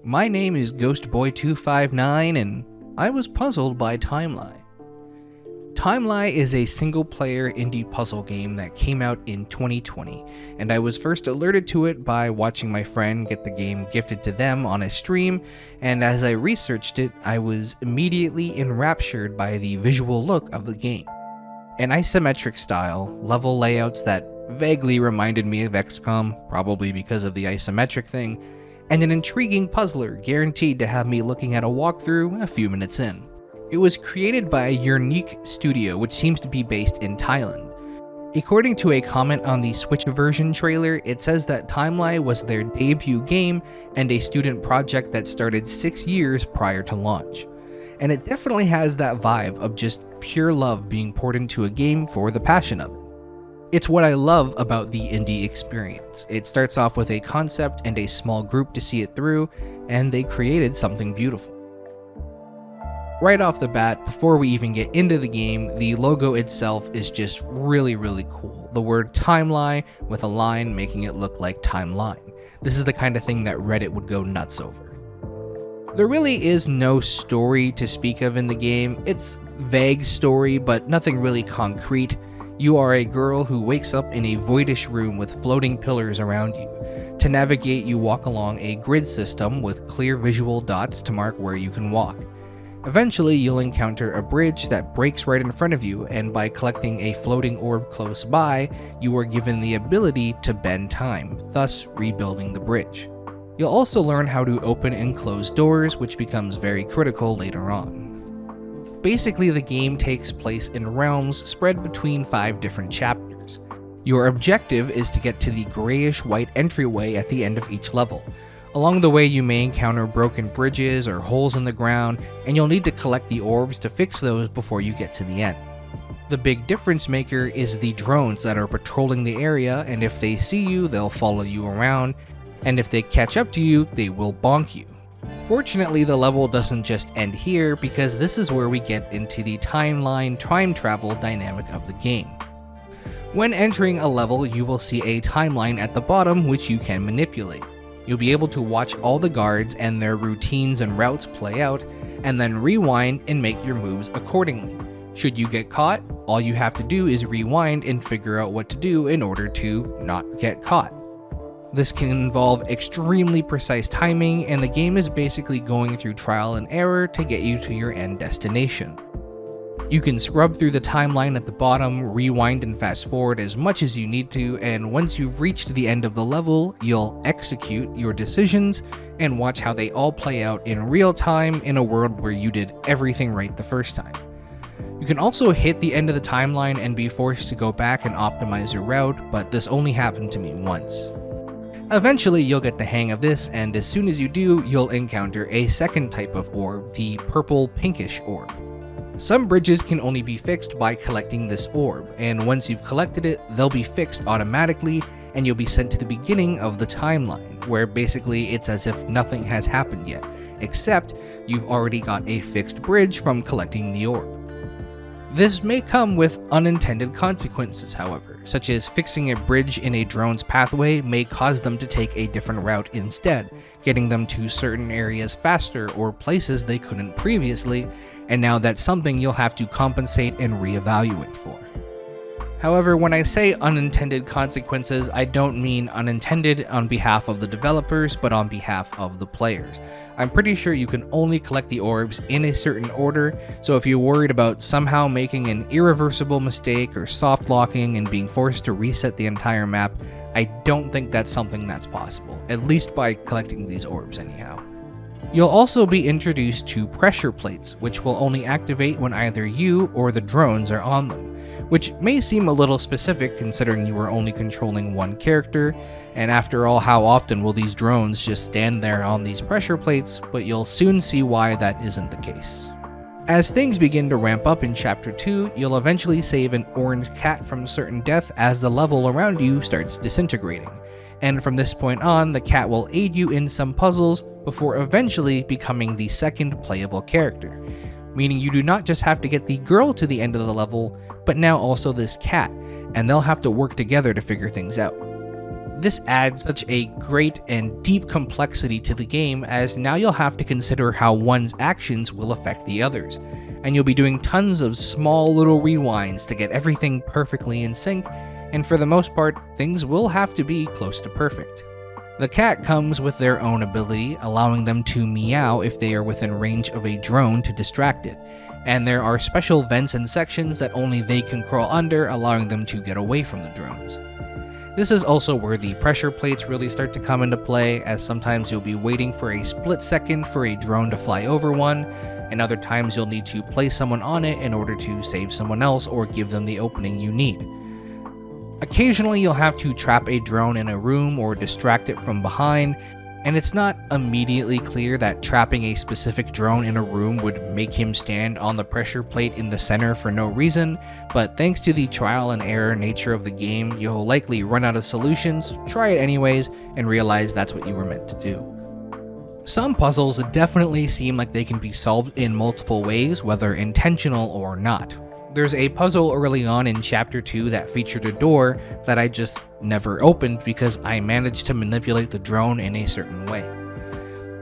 My name is Ghostboy259 and I was puzzled by Timelie. Timelie is a single-player indie puzzle game that came out in 2020, and I was first alerted to it by watching my friend get the game gifted to them on a stream, and as I researched it, I was immediately enraptured by the visual look of the game. An isometric style, level layouts that vaguely reminded me of XCOM, probably because of the isometric thing, and an intriguing puzzler guaranteed to have me looking at a walkthrough a few minutes in. It was created by a Unique Studio, which seems to be based in Thailand. According to a comment on the Switch version trailer, it says that Timelie was their debut game and a student project that started 6 years prior to launch. And it definitely has that vibe of just pure love being poured into a game for the passion of it. It's what I love about the indie experience. It starts off with a concept and a small group to see it through, and they created something beautiful. Right off the bat, before we even get into the game, the logo itself is just really cool. The word Timelie with a line making it look like timeline. This is the kind of thing that Reddit would go nuts over. There really is no story to speak of in the game. It's vague story, but nothing really concrete. You are a girl who wakes up in a voidish room with floating pillars around you. To navigate, you walk along a grid system with clear visual dots to mark where you can walk. Eventually, you'll encounter a bridge that breaks right in front of you, and by collecting a floating orb close by, you are given the ability to bend time, thus rebuilding the bridge. You'll also learn how to open and close doors, which becomes very critical later on. Basically, the game takes place in realms spread between 5 different chapters. Your objective is to get to the grayish-white entryway at the end of each level. Along the way, you may encounter broken bridges or holes in the ground, and you'll need to collect the orbs to fix those before you get to the end. The big difference maker is the drones that are patrolling the area, and if they see you, they'll follow you around, and if they catch up to you, they will bonk you. Fortunately, the level doesn't just end here, because this is where we get into the timeline time travel dynamic of the game. When entering a level, you will see a timeline at the bottom which you can manipulate. You'll be able to watch all the guards and their routines and routes play out, and then rewind and make your moves accordingly. Should you get caught, all you have to do is rewind and figure out what to do in order to not get caught. This can involve extremely precise timing, and the game is basically going through trial and error to get you to your end destination. You can scrub through the timeline at the bottom, rewind and fast forward as much as you need to, and once you've reached the end of the level, you'll execute your decisions and watch how they all play out in real time in a world where you did everything right the first time. You can also hit the end of the timeline and be forced to go back and optimize your route, but this only happened to me once. Eventually, you'll get the hang of this, and as soon as you do, you'll encounter a second type of orb, the purple pinkish orb. Some bridges can only be fixed by collecting this orb, and once you've collected it, they'll be fixed automatically, and you'll be sent to the beginning of the timeline, where basically it's as if nothing has happened yet, except you've already got a fixed bridge from collecting the orb. This may come with unintended consequences, however, such as fixing a bridge in a drone's pathway may cause them to take a different route instead, getting them to certain areas faster or places they couldn't previously, and now that's something you'll have to compensate and reevaluate for. However, when I say unintended consequences, I don't mean unintended on behalf of the developers, but on behalf of the players. I'm pretty sure you can only collect the orbs in a certain order, so if you're worried about somehow making an irreversible mistake or soft locking and being forced to reset the entire map, I don't think that's something that's possible, at least by collecting these orbs anyhow. You'll also be introduced to pressure plates, which will only activate when either you or the drones are on them, which may seem a little specific considering you are only controlling one character, and after all, how often will these drones just stand there on these pressure plates, but you'll soon see why that isn't the case. As things begin to ramp up in Chapter 2, you'll eventually save an orange cat from certain death as the level around you starts disintegrating, and from this point on, the cat will aid you in some puzzles before eventually becoming the second playable character, meaning you do not just have to get the girl to the end of the level, but now also this cat, and they'll have to work together to figure things out. This adds such a great and deep complexity to the game, as now you'll have to consider how one's actions will affect the others, and you'll be doing tons of small little rewinds to get everything perfectly in sync, and for the most part, things will have to be close to perfect. The cat comes with their own ability, allowing them to meow if they are within range of a drone to distract it, and there are special vents and sections that only they can crawl under, allowing them to get away from the drones. This is also where the pressure plates really start to come into play, as sometimes you'll be waiting for a split second for a drone to fly over one, and other times you'll need to place someone on it in order to save someone else or give them the opening you need. Occasionally you'll have to trap a drone in a room or distract it from behind, and it's not immediately clear that trapping a specific drone in a room would make him stand on the pressure plate in the center for no reason, but thanks to the trial and error nature of the game, you'll likely run out of solutions, try it anyways, and realize that's what you were meant to do. Some puzzles definitely seem like they can be solved in multiple ways, whether intentional or not. There's a puzzle early on in Chapter 2 that featured a door that I just never opened because I managed to manipulate the drone in a certain way.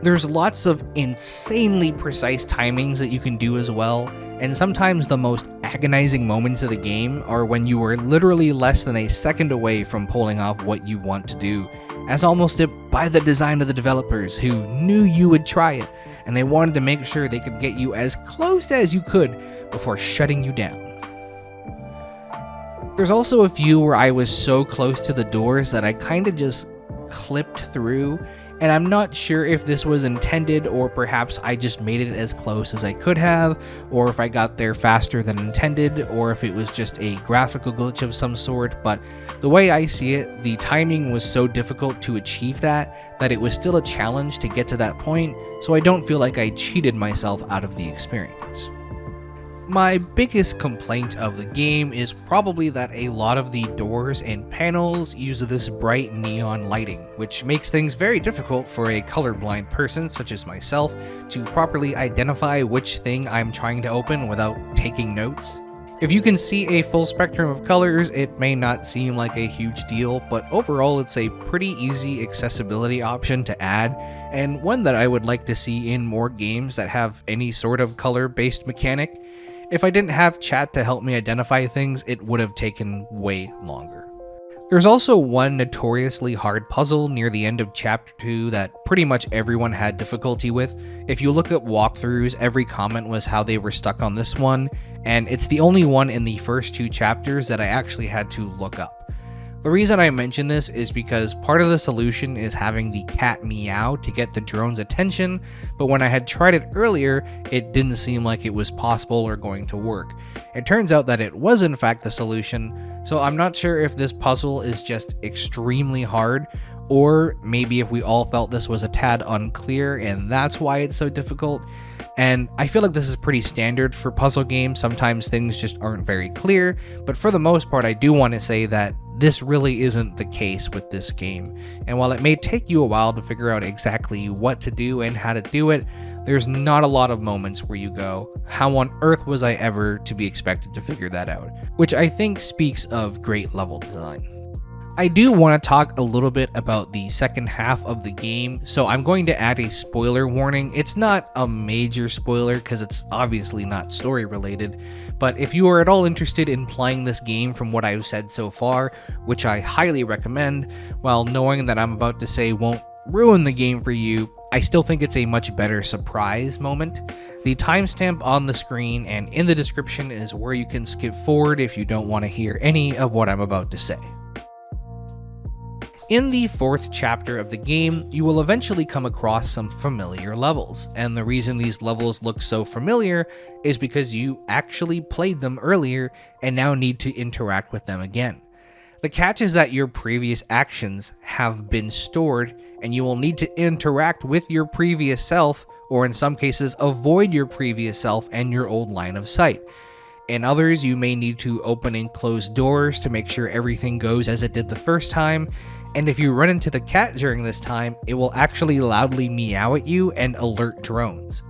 There's lots of insanely precise timings that you can do as well, and sometimes the most agonizing moments of the game are when you are literally less than a second away from pulling off what you want to do, as almost by the design of the developers who knew you would try it, and they wanted to make sure they could get you as close as you could before shutting you down. There's also a few where I was so close to the doors that I kinda just clipped through, and I'm not sure if this was intended or perhaps I just made it as close as I could have, or if I got there faster than intended, or if it was just a graphical glitch of some sort, but the way I see it, the timing was so difficult to achieve that it was still a challenge to get to that point, so I don't feel like I cheated myself out of the experience. My biggest complaint of the game is probably that a lot of the doors and panels use this bright neon lighting, which makes things very difficult for a colorblind person such as myself to properly identify which thing I'm trying to open without taking notes. If you can see a full spectrum of colors, it may not seem like a huge deal, but overall it's a pretty easy accessibility option to add, and one that I would like to see in more games that have any sort of color-based mechanic. If I didn't have chat to help me identify things, it would have taken way longer. There's also one notoriously hard puzzle near the end of Chapter 2 that pretty much everyone had difficulty with. If you look at walkthroughs, every comment was how they were stuck on this one, and it's the only one in the first 2 chapters that I actually had to look up. The reason I mention this is because part of the solution is having the cat meow to get the drone's attention, but when I had tried it earlier, it didn't seem like it was possible or going to work. It turns out that it was in fact the solution, so I'm not sure if this puzzle is just extremely hard, or maybe if we all felt this was a tad unclear and that's why it's so difficult. And I feel like this is pretty standard for puzzle games. Sometimes things just aren't very clear, but for the most part I do want to say that this really isn't the case with this game. And while it may take you a while to figure out exactly what to do and how to do it, there's not a lot of moments where you go, how on earth was I ever to be expected to figure that out? Which I think speaks of great level design. I do want to talk a little bit about the second half of the game, so I'm going to add a spoiler warning. It's not a major spoiler because it's obviously not story related, but if you are at all interested in playing this game from what I've said so far, which I highly recommend, while knowing that I'm about to say won't ruin the game for you, I still think it's a much better surprise moment. The timestamp on the screen and in the description is where you can skip forward if you don't want to hear any of what I'm about to say. In the 4th chapter of the game, you will eventually come across some familiar levels, and the reason these levels look so familiar is because you actually played them earlier and now need to interact with them again. The catch is that your previous actions have been stored, and you will need to interact with your previous self, or in some cases avoid your previous self and your old line of sight. In others, you may need to open and close doors to make sure everything goes as it did the first time, and if you run into the cat during this time, it will actually loudly meow at you and alert drones.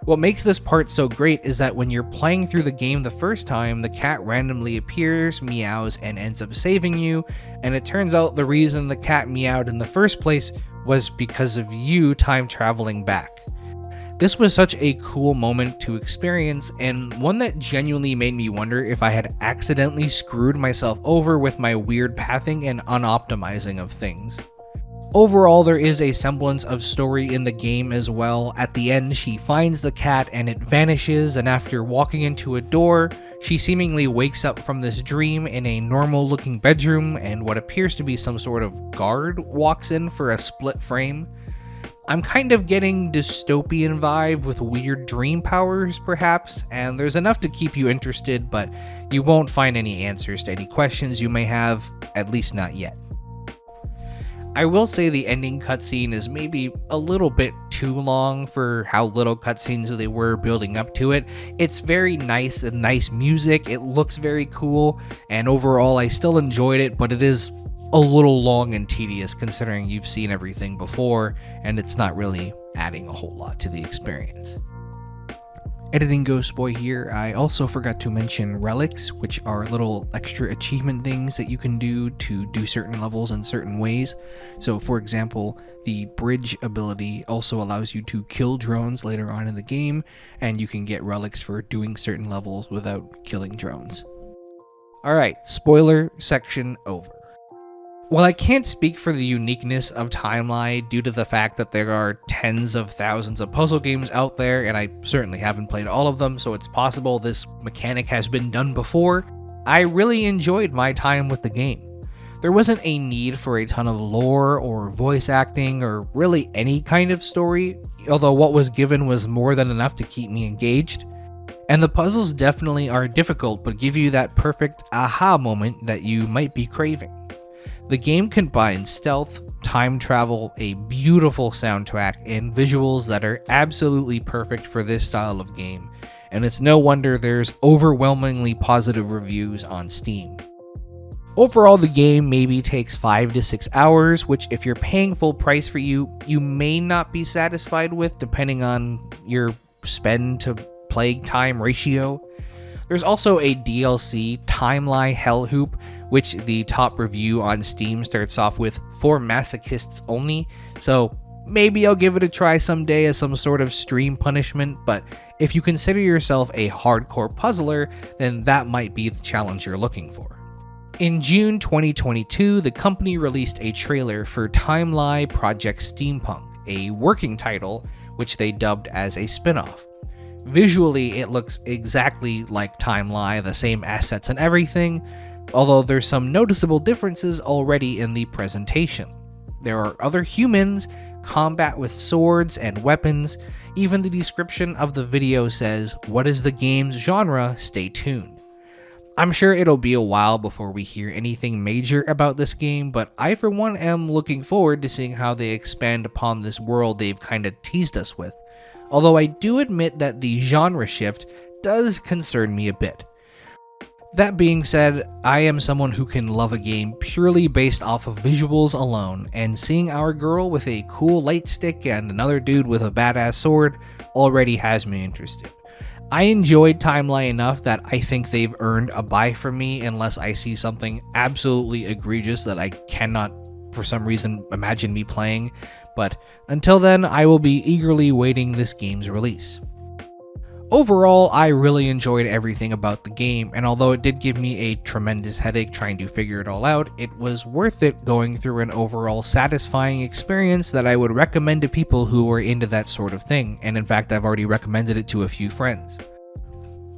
What makes this part so great is that when you're playing through the game the first time, the cat randomly appears, meows, and ends up saving you, and it turns out the reason the cat meowed in the first place was because of you time traveling back. This was such a cool moment to experience, and one that genuinely made me wonder if I had accidentally screwed myself over with my weird pathing and unoptimizing of things. Overall, there is a semblance of story in the game as well. At the end, she finds the cat and it vanishes, and after walking into a door, she seemingly wakes up from this dream in a normal-looking bedroom, and what appears to be some sort of guard walks in for a split frame. I'm kind of getting dystopian vibe with weird dream powers, perhaps, and there's enough to keep you interested, but you won't find any answers to any questions you may have, at least not yet. I will say the ending cutscene is maybe a little bit too long for how little cutscenes they were building up to it. It's very nice and nice music, it looks very cool, and overall I still enjoyed it, but it is a little long and tedious considering you've seen everything before, and it's not really adding a whole lot to the experience. Editing Ghost Boy here. I also forgot to mention relics, which are little extra achievement things that you can do to do certain levels in certain ways. So for example, the bridge ability also allows you to kill drones later on in the game, and you can get relics for doing certain levels without killing drones. Alright, spoiler section over. While I can't speak for the uniqueness of Timelie due to the fact that there are tens of thousands of puzzle games out there, and I certainly haven't played all of them, so it's possible this mechanic has been done before, I really enjoyed my time with the game. There wasn't a need for a ton of lore or voice acting or really any kind of story, although what was given was more than enough to keep me engaged. And the puzzles definitely are difficult, but give you that perfect aha moment that you might be craving. The game combines stealth, time travel, a beautiful soundtrack, and visuals that are absolutely perfect for this style of game, and it's no wonder there's overwhelmingly positive reviews on Steam. Overall, the game maybe takes 5 to 6 hours, which if you're paying full price for you may not be satisfied with depending on your spend to play time ratio. There's also a DLC, Timelie Hell Hoop, which the top review on Steam starts off with "for masochists only," so maybe I'll give it a try someday as some sort of stream punishment, but if you consider yourself a hardcore puzzler, then that might be the challenge you're looking for. In June 2022, the company released a trailer for Timelie Project Steampunk, a working title which they dubbed as a spin-off. Visually, it looks exactly like Timelie, the same assets and everything, although there's some noticeable differences already in the presentation. There are other humans, combat with swords and weapons, even the description of the video says, "What is the game's genre? Stay tuned." I'm sure it'll be a while before we hear anything major about this game, but I for one am looking forward to seeing how they expand upon this world they've kinda teased us with. Although I do admit that the genre shift does concern me a bit. That being said, I am someone who can love a game purely based off of visuals alone, and seeing our girl with a cool light stick and another dude with a badass sword already has me interested. I enjoyed Timelie enough that I think they've earned a buy from me unless I see something absolutely egregious that I cannot for some reason imagine me playing, but until then I will be eagerly waiting this game's release. Overall, I really enjoyed everything about the game, and although it did give me a tremendous headache trying to figure it all out, it was worth it going through an overall satisfying experience that I would recommend to people who are into that sort of thing, and in fact I've already recommended it to a few friends.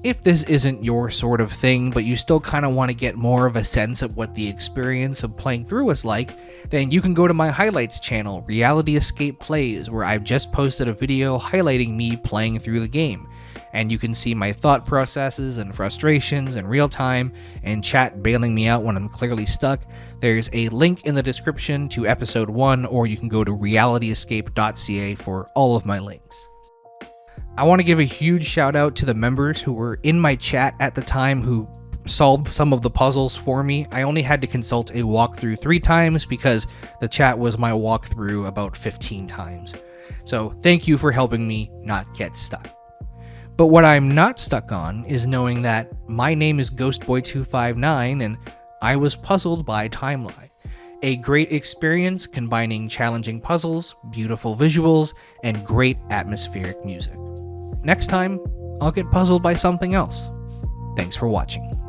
If this isn't your sort of thing, but you still kind of want to get more of a sense of what the experience of playing through is like, then you can go to my highlights channel, Reality Escape Plays, where I've just posted a video highlighting me playing through the game. And you can see my thought processes and frustrations in real time, and chat bailing me out when I'm clearly stuck. There's a link in the description to episode 1, or you can go to realityescape.ca for all of my links. I want to give a huge shout out to the members who were in my chat at the time who solved some of the puzzles for me. I only had to consult a walkthrough 3 times because the chat was my walkthrough about 15 times. So thank you for helping me not get stuck. But what I'm not stuck on is knowing that my name is Ghostboy259 and I was puzzled by Timelie. A great experience combining challenging puzzles, beautiful visuals, and great atmospheric music. Next time, I'll get puzzled by something else. Thanks for watching.